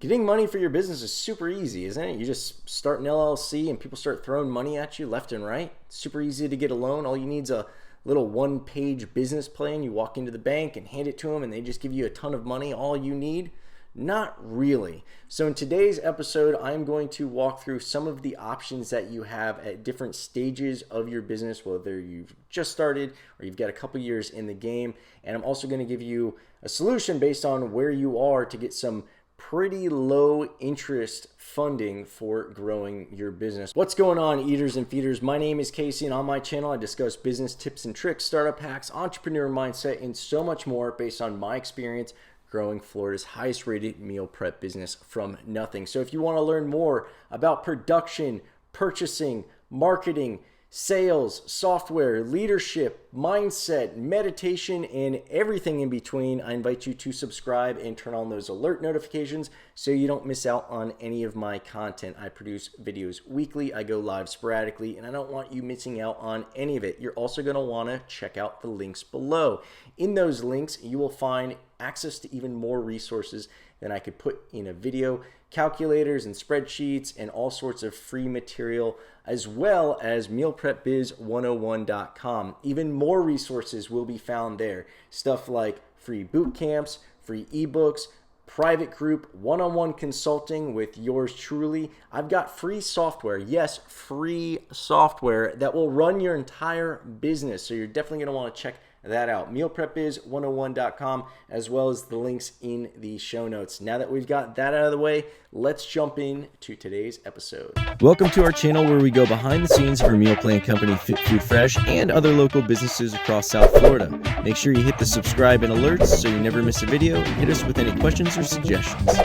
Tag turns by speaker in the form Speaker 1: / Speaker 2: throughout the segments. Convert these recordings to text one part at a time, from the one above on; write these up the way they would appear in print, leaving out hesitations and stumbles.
Speaker 1: Getting money for your business is super easy, isn't it? You just start an LLC and people start throwing money at you left and right. It's super easy to get a loan. All you need is a little one-page business plan. You walk into the bank and hand it to them and they just give you a ton of money. All you need? Not really. So in today's episode, I'm going to walk through some of the options that you have at different stages of your business, whether you've just started or you've got a couple years in the game. And I'm also going to give you a solution based on where you are to get some pretty low interest funding for growing your business. What's going on, eaters and feeders? My name is Casey, and on my channel I discuss business tips and tricks, startup hacks, entrepreneur mindset, and so much more based on my experience growing Florida's highest rated meal prep business from nothing. So if you want to learn more about production, purchasing, marketing, sales, software, leadership, mindset, meditation, and everything in between, I invite you to subscribe and turn on those alert notifications so you don't miss out on any of my content. I produce videos weekly, I go live sporadically, and I don't want you missing out on any of it. You're also going to want to check out the links below. In those links, you will find access to even more resources than I could put in a video, calculators and spreadsheets and all sorts of free material, as well as mealprepbiz101.com. Even more resources will be found there. Stuff like free boot camps, free ebooks, private group, one-on-one consulting with yours truly. I've got free software, yes, free software that will run your entire business. So you're definitely going to want to check that out. mealprepbiz101.com, as well as the links in the show notes. Now that we've got that out of the way, let's jump into today's episode. Welcome to our channel where we go behind the scenes for meal plan company Fit Food Fresh and other local businesses across South Florida. Make sure you hit the subscribe and alerts so you never miss a video, and hit us with any questions or suggestions.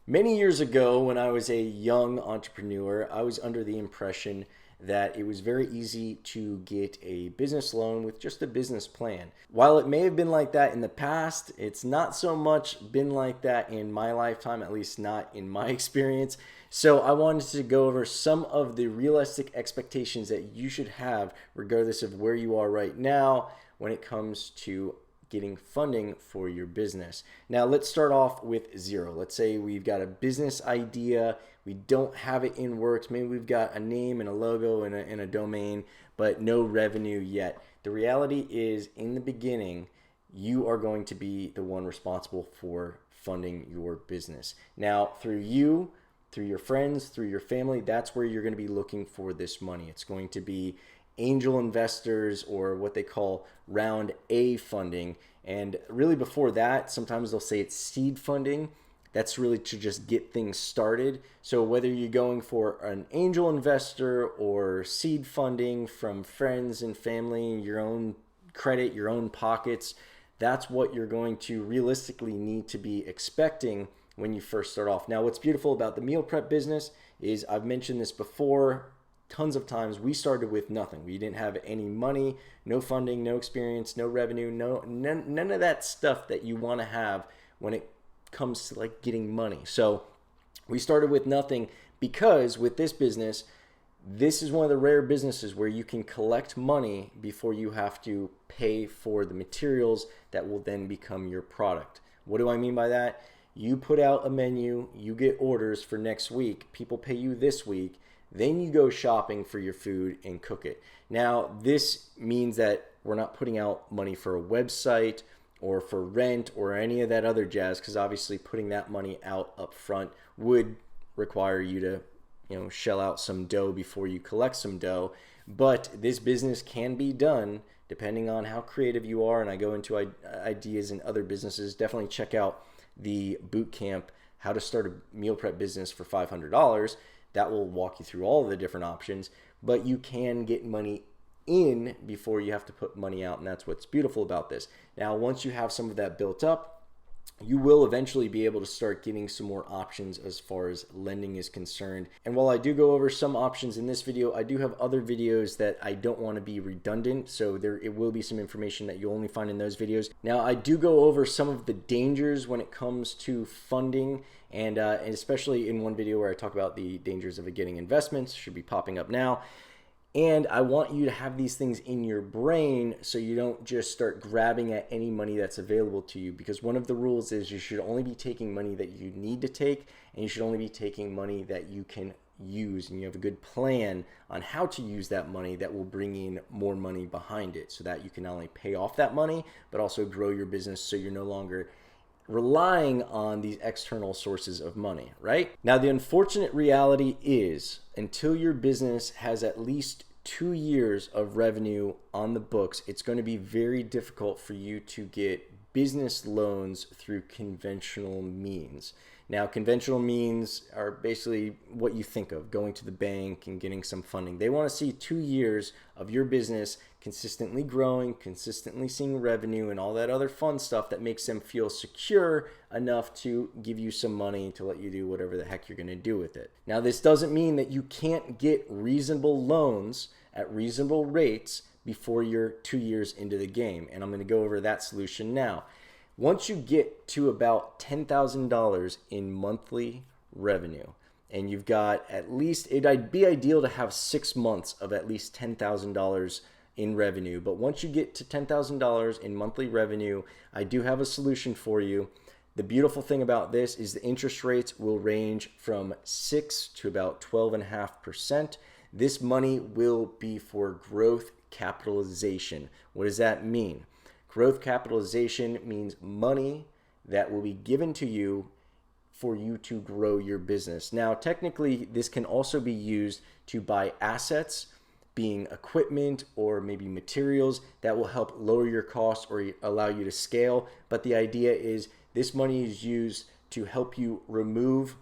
Speaker 1: Many years ago, when I was a young entrepreneur, I was under the impression that it was very easy to get a business loan with just a business plan. While it may have been like that in the past, it's not so much been like that in my lifetime, at least not in my experience. So I wanted to go over some of the realistic expectations that you should have regardless of where you are right now when it comes to getting funding for your business. Now let's start off with zero. Let's say we've got a business idea, we don't have it in works, maybe we've got a name and a logo and a domain, but no revenue yet. The reality is, in the beginning, you are going to be the one responsible for funding your business. Now, through you, through your friends, through your family, that's where you're going to be looking for this money. It's going to be angel investors, or what they call round A funding. And really before that, sometimes they'll say it's seed funding. That's really to just get things started. So whether you're going for an angel investor or seed funding from friends and family, your own credit, your own pockets, that's what you're going to realistically need to be expecting when you first start off. Now, what's beautiful about the meal prep business is, I've mentioned this before tons of times, we started with nothing. We didn't have any money, no funding, no experience, no revenue, none of that stuff that you want to have when it comes to like getting money. So we started with nothing, because with this business, this is one of the rare businesses where you can collect money before you have to pay for the materials that will then become your product. What do I mean by that? You put out a menu, you get orders for next week, people pay you this week, then you go shopping for your food and cook it. Now, this means that we're not putting out money for a website or for rent or any of that other jazz, because obviously putting that money out up front would require you to, shell out some dough before you collect some dough. But this business can be done depending on how creative you are, and I go into ideas in other businesses. Definitely check out the Bootcamp, How to Start a Meal Prep Business for $500. That will walk you through all of the different options, but you can get money in before you have to put money out, and that's what's beautiful about this. Now, once you have some of that built up, you will eventually be able to start getting some more options as far as lending is concerned. And while I do go over some options in this video, I do have other videos that I don't want to be redundant, so it will be some information that you'll only find in those videos. Now, I do go over some of the dangers when it comes to funding, and especially in one video where I talk about the dangers of getting investments, should be popping up now. And I want you to have these things in your brain so you don't just start grabbing at any money that's available to you, because one of the rules is you should only be taking money that you need to take, and you should only be taking money that you can use, and you have a good plan on how to use that money that will bring in more money behind it, so that you can not only pay off that money but also grow your business so you're no longer relying on these external sources of money, right? Now, the unfortunate reality is until your business has at least 2 years of revenue on the books, it's going to be very difficult for you to get business loans through conventional means. Now, conventional means are basically what you think of, going to the bank and getting some funding. They want to see 2 years of your business consistently growing, consistently seeing revenue, and all that other fun stuff that makes them feel secure enough to give you some money to let you do whatever the heck you're going to do with it. Now, this doesn't mean that you can't get reasonable loans at reasonable rates before you're 2 years into the game, and I'm going to go over that solution now. Once you get to about $10,000 in monthly revenue, and you've got at least, it'd be ideal to have 6 months of at least $10,000 in revenue. But once you get to $10,000 in monthly revenue, I do have a solution for you. The beautiful thing about this is the interest rates will range from 6 to about 12.5%. This money will be for growth capitalization. What does that mean? Growth capitalization means money that will be given to you for you to grow your business. Now, technically, this can also be used to buy assets, being equipment or maybe materials that will help lower your costs or allow you to scale. But the idea is this money is used to help you remove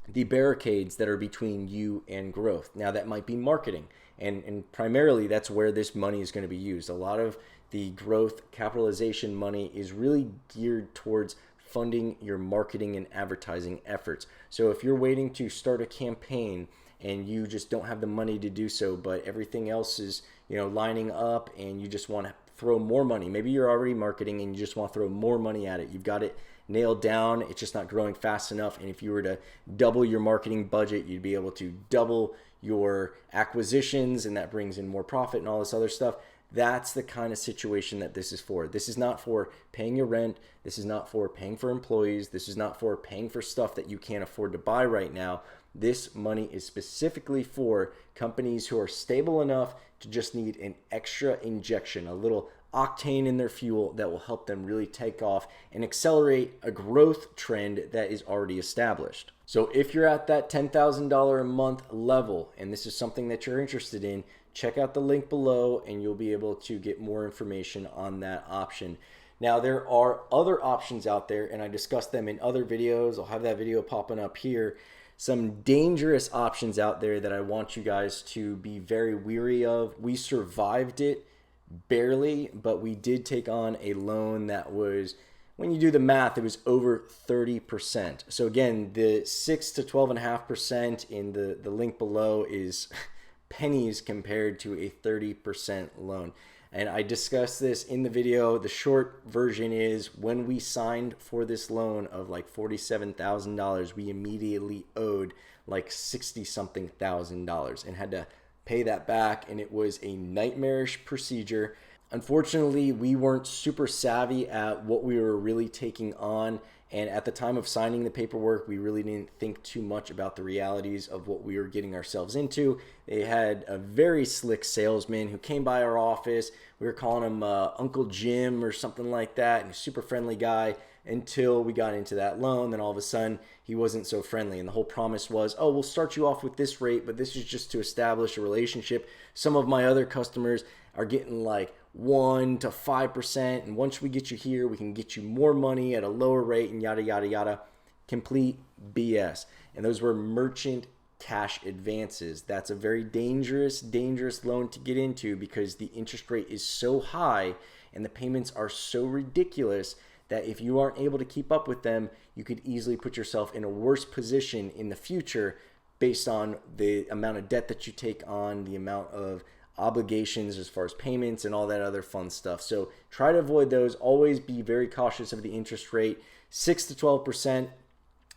Speaker 1: the barricades that are between you and growth. Now, that might be marketing, and primarily that's where this money is going to be used. A lot of the growth capitalization money is really geared towards funding your marketing and advertising efforts. So if you're waiting to start a campaign and you just don't have the money to do so, but everything else is, lining up, and you just want to throw more money. Maybe you're already marketing and you just want to throw more money at it. You've got it nailed down. It's just not growing fast enough. And if you were to double your marketing budget, you'd be able to double your acquisitions, and that brings in more profit and all this other stuff. That's the kind of situation that this is for. This is not for paying your rent. This is not for paying for employees. This is not for paying for stuff that you can't afford to buy right now. This money is specifically for companies who are stable enough to just need an extra injection, a little octane in their fuel that will help them really take off and accelerate a growth trend that is already established. So if you're at that $10,000 a month level, and this is something that you're interested in, check out the link below and you'll be able to get more information on that option. Now, there are other options out there, and I discussed them in other videos. I'll have that video popping up here. Some dangerous options out there that I want you guys to be very weary of. We survived it barely, but we did take on a loan that was, when you do the math, it was over 30%. So again, the 6 to 12.5% in the link below is pennies compared to a 30% loan. And I discussed this in the video. The short version is when we signed for this loan of like $47,000, we immediately owed like $60-something thousand and had to pay that back. And it was a nightmarish procedure. Unfortunately, we weren't super savvy at what we were really taking on. And at the time of signing the paperwork, we really didn't think too much about the realities of what we were getting ourselves into. They had a very slick salesman who came by our office. We were calling him Uncle Jim or something like that, and a super friendly guy until we got into that loan. Then all of a sudden, he wasn't so friendly. And the whole promise was, oh, we'll start you off with this rate, but this is just to establish a relationship. Some of my other customers are getting like 1 to 5%, and once we get you here, we can get you more money at a lower rate, and yada yada yada. Complete BS. And those were merchant cash advances. That's a very dangerous loan to get into because the interest rate is so high and the payments are so ridiculous that if you aren't able to keep up with them, you could easily put yourself in a worse position in the future based on the amount of debt that you take on, the amount of obligations as far as payments and all that other fun stuff. So try to avoid those. Always be very cautious of the interest rate. 6 to 12%.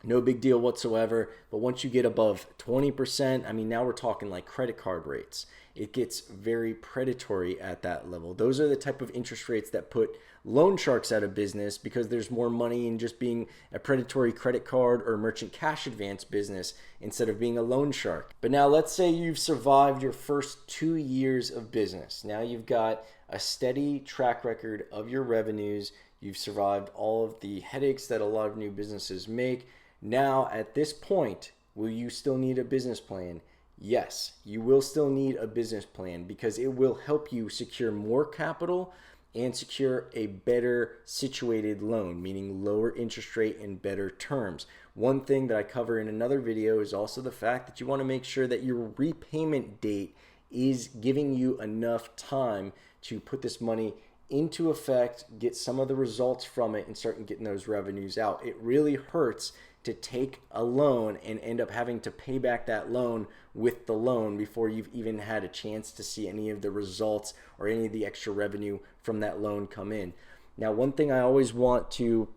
Speaker 1: no big deal whatsoever. But once you get above 20%, I mean, now we're talking like credit card rates. It gets very predatory at that level. Those are the type of interest rates that put loan sharks out of business, because there's more money in just being a predatory credit card or merchant cash advance business instead of being a loan shark. But now let's say you've survived your first 2 years of business. Now you've got a steady track record of your revenues. You've survived all of the headaches that a lot of new businesses make. Now at this point, will you still need a business plan? Yes, you will still need a business plan, because it will help you secure more capital and secure a better situated loan, meaning lower interest rate and better terms. One thing that I cover in another video is also the fact that you want to make sure that your repayment date is giving you enough time to put this money into effect, get some of the results from it, and start getting those revenues out. It really hurts to take a loan and end up having to pay back that loan with the loan before you've even had a chance to see any of the results or any of the extra revenue from that loan come in. Now, one thing I always want to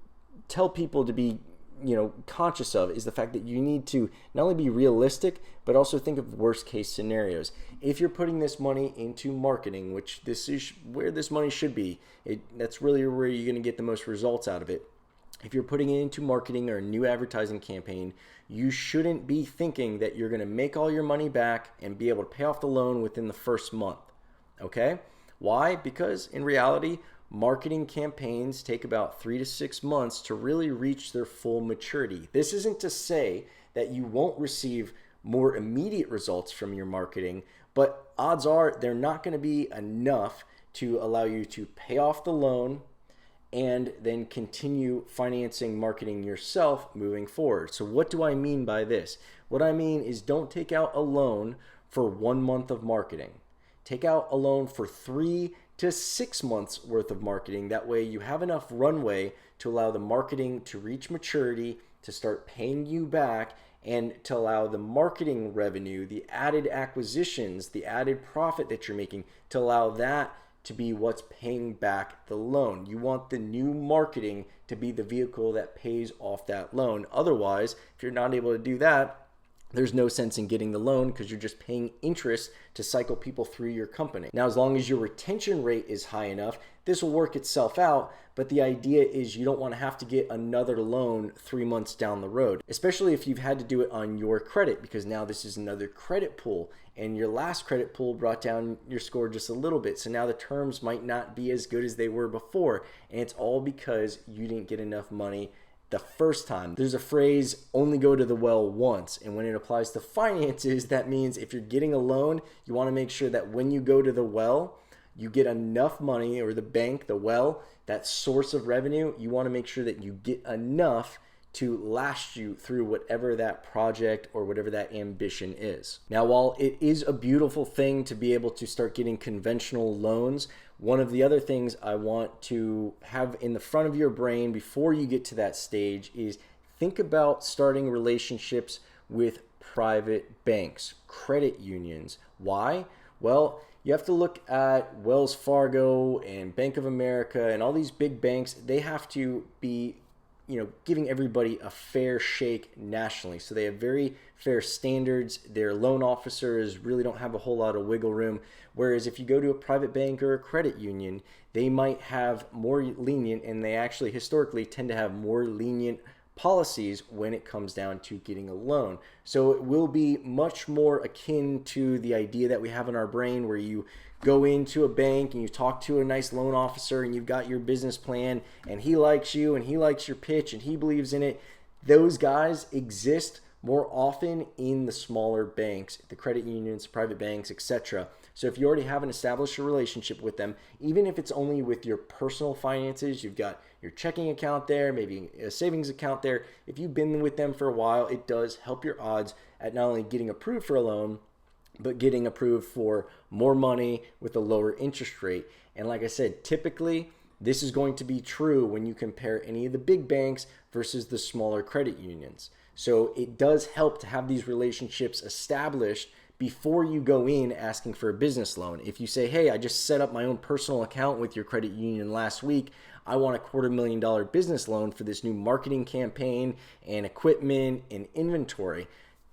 Speaker 1: tell people to be conscious of is the fact that you need to not only be realistic, but also think of worst case scenarios. If you're putting this money into marketing, which this is where this money should be, that's really where you're going to get the most results out of it. If you're putting it into marketing or a new advertising campaign, you shouldn't be thinking that you're going to make all your money back and be able to pay off the loan within the first month. Okay? Why? Because in reality, marketing campaigns take about 3 to 6 months to really reach their full maturity. This isn't to say that you won't receive more immediate results from your marketing, but odds are they're not going to be enough to allow you to pay off the loan and then continue financing marketing yourself moving forward. So what do I mean by this? What I mean is, don't take out a loan for 1 month of marketing. Take out a loan for 3 to 6 months worth of marketing. That way you have enough runway to allow the marketing to reach maturity, to start paying you back, and to allow the marketing revenue, the added acquisitions, the added profit that you're making, to allow that to be what's paying back the loan. You want the new marketing to be the vehicle that pays off that loan. Otherwise, if you're not able to do that, there's no sense in getting the loan, because you're just paying interest to cycle people through your company. Now, as long as your retention rate is high enough, this will work itself out, but the idea is you don't want to have to get another loan 3 months down the road, especially if you've had to do it on your credit, because now this is another credit pool, and your last credit pool brought down your score just a little bit. So now the terms might not be as good as they were before, and it's all because you didn't get enough money the first time. There's a phrase, only go to the well once. And when it applies to finances, that means if you're getting a loan, you want to make sure that when you go to the well, you get enough money, or the bank, the well, that source of revenue, you want to make sure that you get enough to last you through whatever that project or whatever that ambition is. Now, while it is a beautiful thing to be able to start getting conventional loans, one of the other things I want to have in the front of your brain before you get to that stage is think about starting relationships with private banks, credit unions. Why? Well, you have to look at Wells Fargo and Bank of America and all these big banks. They have to be giving everybody a fair shake nationally. So they have very fair standards. Their loan officers really don't have a whole lot of wiggle room. Whereas if you go to a private bank or a credit union, they might have more lenient, and they actually historically tend to have more lenient policies when it comes down to getting a loan. So it will be much more akin to the idea that we have in our brain, where you go into a bank and you talk to a nice loan officer and you've got your business plan and he likes you and he likes your pitch and he believes in it. Those guys exist more often in the smaller banks, the credit unions, private banks, etc. So if you already haven't established a relationship with them, even if it's only with your personal finances, you've got your checking account there, maybe a savings account there, if you've been with them for a while, it does help your odds at not only getting approved for a loan, but getting approved for more money with a lower interest rate. And like I said, typically this is going to be true when you compare any of the big banks versus the smaller credit unions. So it does help to have these relationships established before you go in asking for a business loan. If you say, hey, I just set up my own personal account with your credit union last week, I want a $250,000 business loan for this new marketing campaign and equipment and inventory.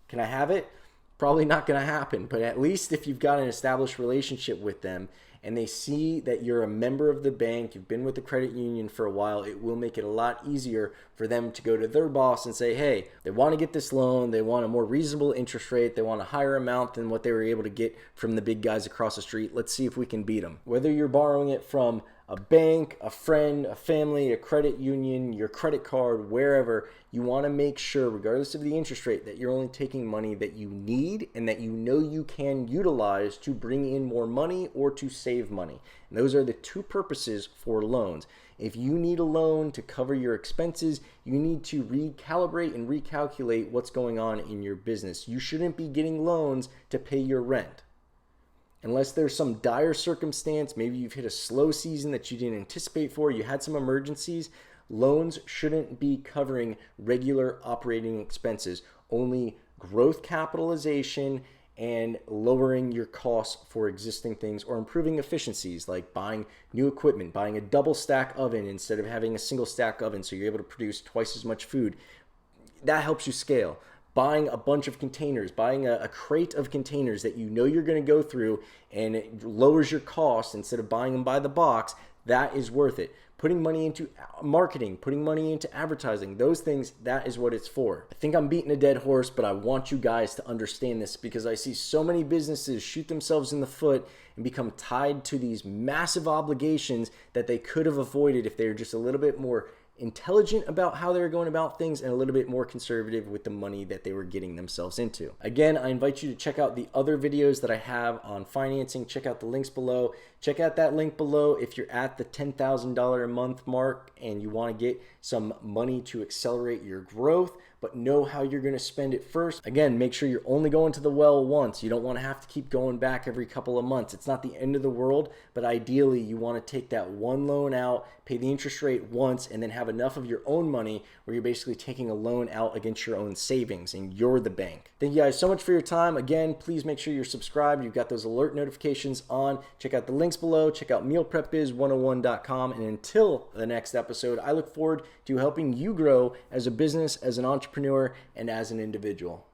Speaker 1: Can I have it? Probably not going to happen, but at least if you've got an established relationship with them and they see that you're a member of the bank, you've been with the credit union for a while, it will make it a lot easier for them to go to their boss and say, hey, they want to get this loan, they want a more reasonable interest rate, they want a higher amount than what they were able to get from the big guys across the street. Let's see if we can beat them. Whether you're borrowing it from a bank, a friend, a family, a credit union, your credit card, wherever, you want to make sure, regardless of the interest rate, that you're only taking money that you need and that you know you can utilize to bring in more money or to save money. And those are the two purposes for loans. If you need a loan to cover your expenses, you need to recalibrate and recalculate what's going on in your business. You shouldn't be getting loans to pay your rent. Unless there's some dire circumstance, maybe you've hit a slow season that you didn't anticipate for, you had some emergencies, loans shouldn't be covering regular operating expenses, only growth capitalization and lowering your costs for existing things or improving efficiencies like buying new equipment, buying a double stack oven instead of having a single stack oven so you're able to produce twice as much food. That helps you scale. Buying a bunch of containers, buying a crate of containers that you know you're going to go through and it lowers your cost instead of buying them by the box, that is worth it. Putting money into marketing, putting money into advertising, those things, that is what it's for. I think I'm beating a dead horse, but I want you guys to understand this because I see so many businesses shoot themselves in the foot and become tied to these massive obligations that they could have avoided if they were just a little bit more intelligent about how they were going about things and a little bit more conservative with the money that they were getting themselves into. Again, I invite you to check out the other videos that I have on financing. Check out the links below. Check out that link below if you're at the $10,000 a month mark and you want to get some money to accelerate your growth, but know how you're going to spend it first. Again, make sure you're only going to the well once. You don't want to have to keep going back every couple of months. It's not the end of the world, but ideally you want to take that one loan out, pay the interest rate once, and then have enough of your own money where you're basically taking a loan out against your own savings and you're the bank. Thank you guys so much for your time. Again, please make sure you're subscribed. You've got those alert notifications on. Check out the links below. Check out mealprepbiz101.com. And until the next episode, I look forward to helping you grow as a business, as an entrepreneur, and as an individual.